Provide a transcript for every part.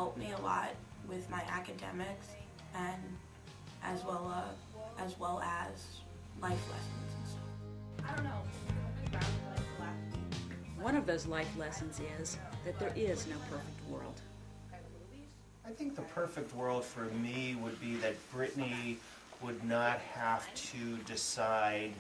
helped me a lot with my academics and as well as life lessons and stuff. I don't know. One of those life lessons is that there is no perfect world. I think the perfect world for me would be that Brittany would not have to decide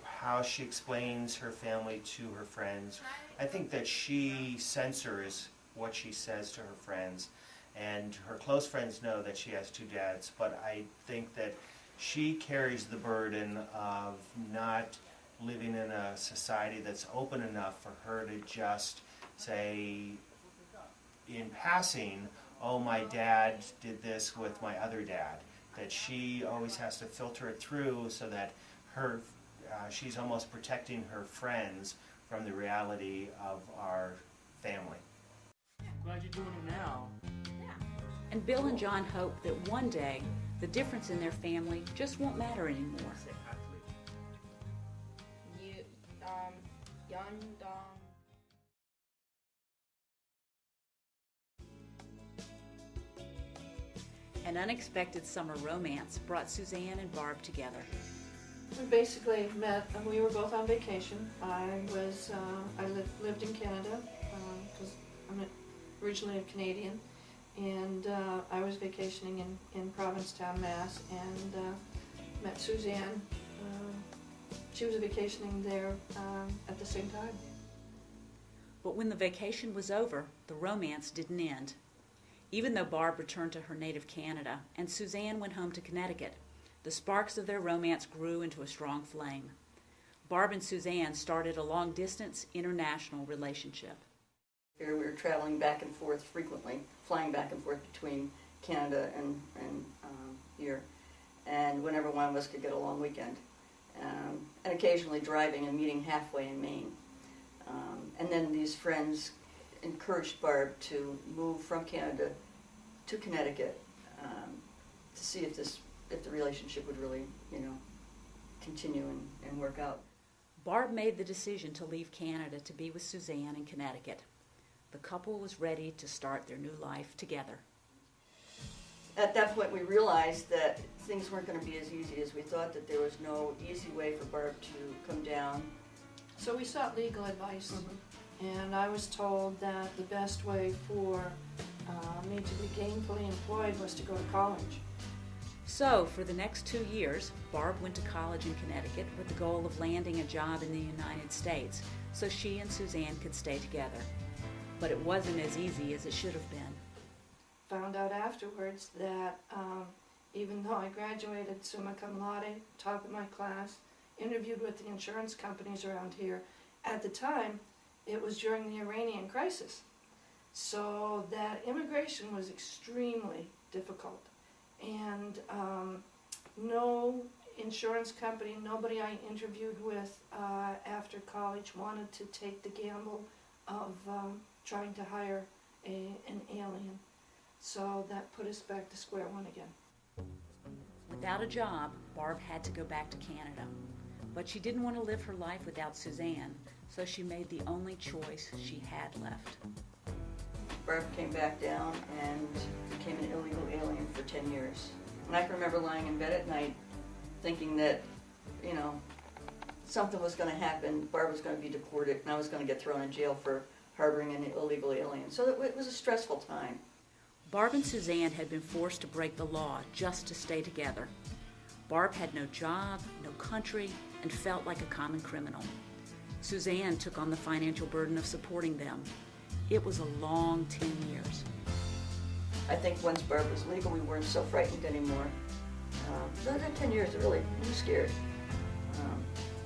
how she explains her family to her friends. I think that she censors what she says to her friends, and her close friends know that she has two dads, but I think that she carries the burden of not living in a society that's open enough for her to just say in passing, oh, my dad did this with my other dad. That she always has to filter it through so that she's almost protecting her friends from the reality of our family. Glad you're doing it now. And Bill and John hope that one day the difference in their family just won't matter anymore. An unexpected summer romance brought Suzanne and Barb together. We basically met, and we were both on vacation. I lived in Canada because I'm originally a Canadian, and I was vacationing in Provincetown, Mass, and met Suzanne. She was vacationing there at the same time. But when the vacation was over, the romance didn't end. Even though Barb returned to her native Canada and Suzanne went home to Connecticut, the sparks of their romance grew into a strong flame. Barb and Suzanne started a long-distance international relationship. We were traveling back and forth frequently, flying back and forth between Canada and here, and whenever one of us could get a long weekend, and occasionally driving and meeting halfway in Maine. And then these friends encouraged Barb to move from Canada to Connecticut to see if the relationship would really, continue and work out. Barb made the decision to leave Canada to be with Suzanne in Connecticut. The couple was ready to start their new life together. At that point we realized that things weren't going to be as easy as we thought, that there was no easy way for Barb to come down. So we sought legal advice, and I was told that the best way for me to be gainfully employed was to go to college. So, for the next 2 years, Barb went to college in Connecticut with the goal of landing a job in the United States so she and Suzanne could stay together. But it wasn't as easy as it should have been. Found out afterwards that even though I graduated summa cum laude, top of my class, interviewed with the insurance companies around here, at the time it was during the Iranian crisis. So that immigration was extremely difficult. And no insurance company, nobody I interviewed with after college wanted to take the gamble of trying to hire an alien. So that put us back to square one again. Without a job, Barb had to go back to Canada. But she didn't want to live her life without Suzanne, so she made the only choice she had left. Barb came back down and became an illegal alien for 10 years. And I can remember lying in bed at night thinking that, something was going to happen. Barb was going to be deported and I was going to get thrown in jail for harboring an illegal alien. So it was a stressful time. Barb and Suzanne had been forced to break the law just to stay together. Barb had no job, no country, and felt like a common criminal. Suzanne took on the financial burden of supporting them. It was a long 10 years. I think once Barb was legal, we weren't so frightened anymore. That 10 years, we were scared.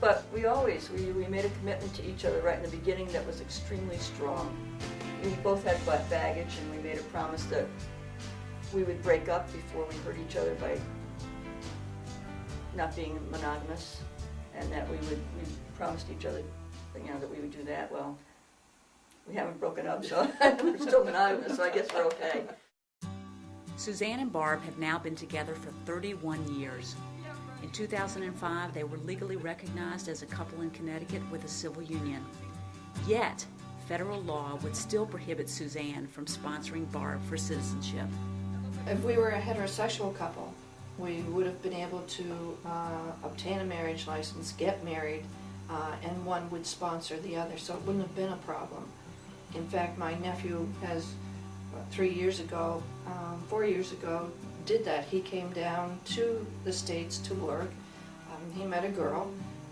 But we made a commitment to each other right in the beginning that was extremely strong. We both had baggage, and we made a promise that we would break up before we hurt each other by not being monogamous, and that we promised each other, that we would do that. Well, we haven't broken up, so we're still monogamous, so I guess we're okay. Suzanne and Barb have now been together for 31 years. In 2005, they were legally recognized as a couple in Connecticut with a civil union. Yet, federal law would still prohibit Suzanne from sponsoring Barb for citizenship. If we were a heterosexual couple, we would have been able to obtain a marriage license, get married, and one would sponsor the other, so it wouldn't have been a problem. In fact, my nephew has 4 years ago, did that. He came down to the States to work. He met a girl.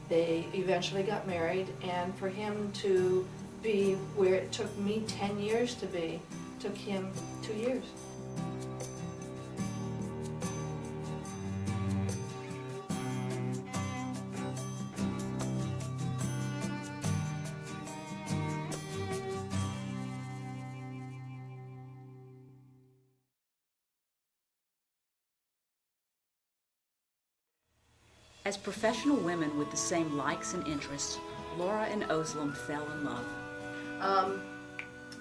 They eventually got married, and for him to be where it took me 10 years to be, took him 2 years. As professional women with the same likes and interests, Laura and Özlem fell in love.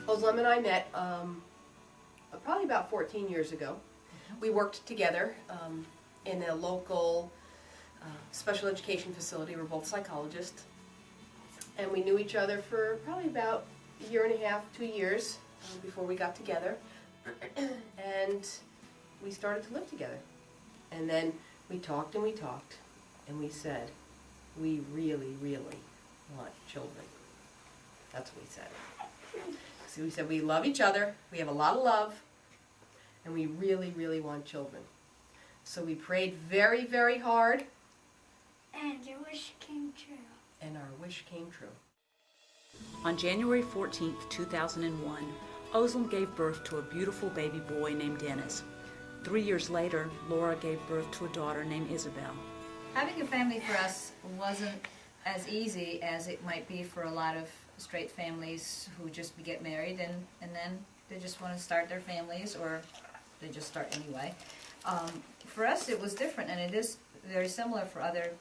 Özlem and I met probably about 14 years ago. We worked together in a local special education facility. We're both psychologists. And we knew each other for probably about a year and a half, 2 years before we got together. And we started to live together. And then we talked and we talked. And we said, we really, really want children. That's what we said. So we said, we love each other, we have a lot of love, and we really, really want children. So we prayed very, very hard. And your wish came true. And our wish came true. On January 14th, 2001, Özlem gave birth to a beautiful baby boy named Dennis. 3 years later, Laura gave birth to a daughter named Isabel. Having a family for us wasn't as easy as it might be for a lot of straight families who just get married and then they just want to start their families, or they just start anyway. For us it was different, and it is very similar for other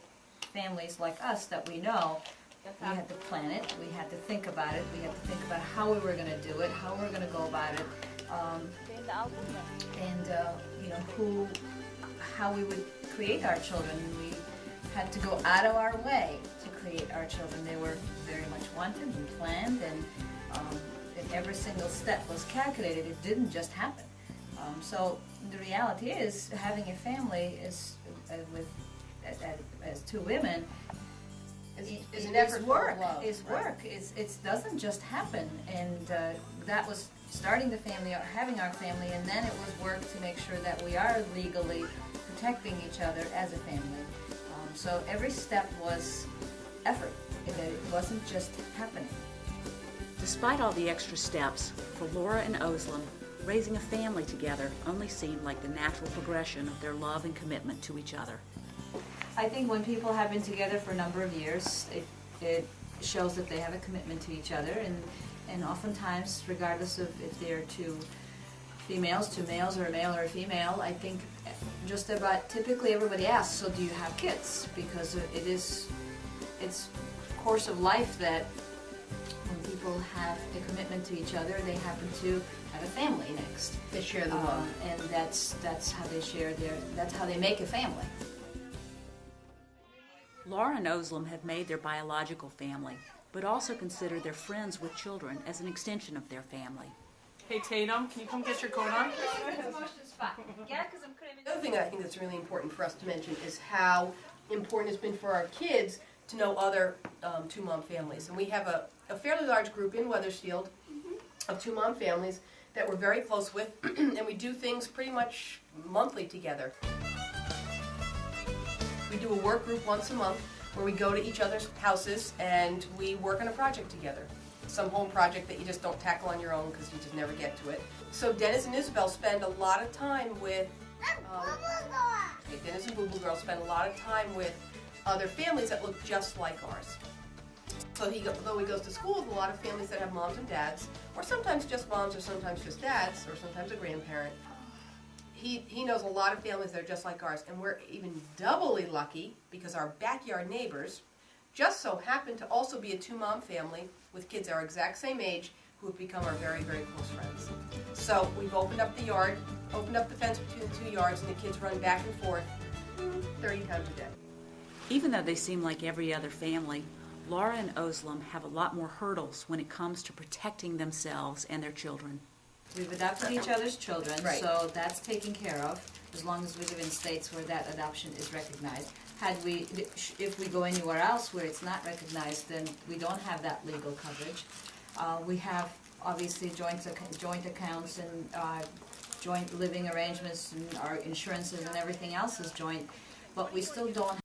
families like us that we know. We had to plan it, we had to think about it, we had to think about how we were going to do it, how we were going to go about it, and how we would create our children. We had to go out of our way to create our children. They were very much wanted and planned, and every single step was calculated. It didn't just happen. So the reality is, having a family is as two women Is an effort work. for love. Is work. It doesn't just happen, and that was starting the family, or having our family, and then it was work to make sure that we are legally protecting each other as a family. So every step was effort. It wasn't just happening. Despite all the extra steps, for Laura and Özlem, raising a family together only seemed like the natural progression of their love and commitment to each other. I think when people have been together for a number of years, it shows that they have a commitment to each other, and oftentimes, regardless of if they're two males, or a male or a female, I think just about typically everybody asks, so do you have kids? Because it's a course of life that when people have a commitment to each other, they happen to have a family next. They share the love. And that's how they share that's how they make a family. Laura and Özlem have made their biological family, but also consider their friends with children as an extension of their family. Hey Tatum, can you come get your coat on? The other thing I think that's really important for us to mention is how important it's been for our kids to know other two-mom families. And we have a fairly large group in Wethersfield of two-mom families that we're very close with, and we do things pretty much monthly together. We do a work group once a month where we go to each other's houses and we work on a project together. Some home project that you just don't tackle on your own because you just never get to it. So Dennis and Isabel spend a lot of time with, Dennis and Boo Boo Girl spend a lot of time with other families that look just like ours. So though he goes to school with a lot of families that have moms and dads, or sometimes just moms, or sometimes just dads, or sometimes a grandparent, he knows a lot of families that are just like ours, and we're even doubly lucky because our backyard neighbors just so happen to also be a two-mom family with kids our exact same age who have become our very, very close friends. So we've opened up the yard, opened up the fence between the 2 yards, and the kids run back and forth 30 times a day. Even though they seem like every other family, Laura and Oslam have a lot more hurdles when it comes to protecting themselves and their children. We've adopted each other's children, Right. so that's taken care of, as long as we live in states where that adoption is recognized. If we go anywhere else where it's not recognized, then we don't have that legal coverage. We have, obviously, joint accounts and joint living arrangements, and our insurances and everything else is joint, but we still don't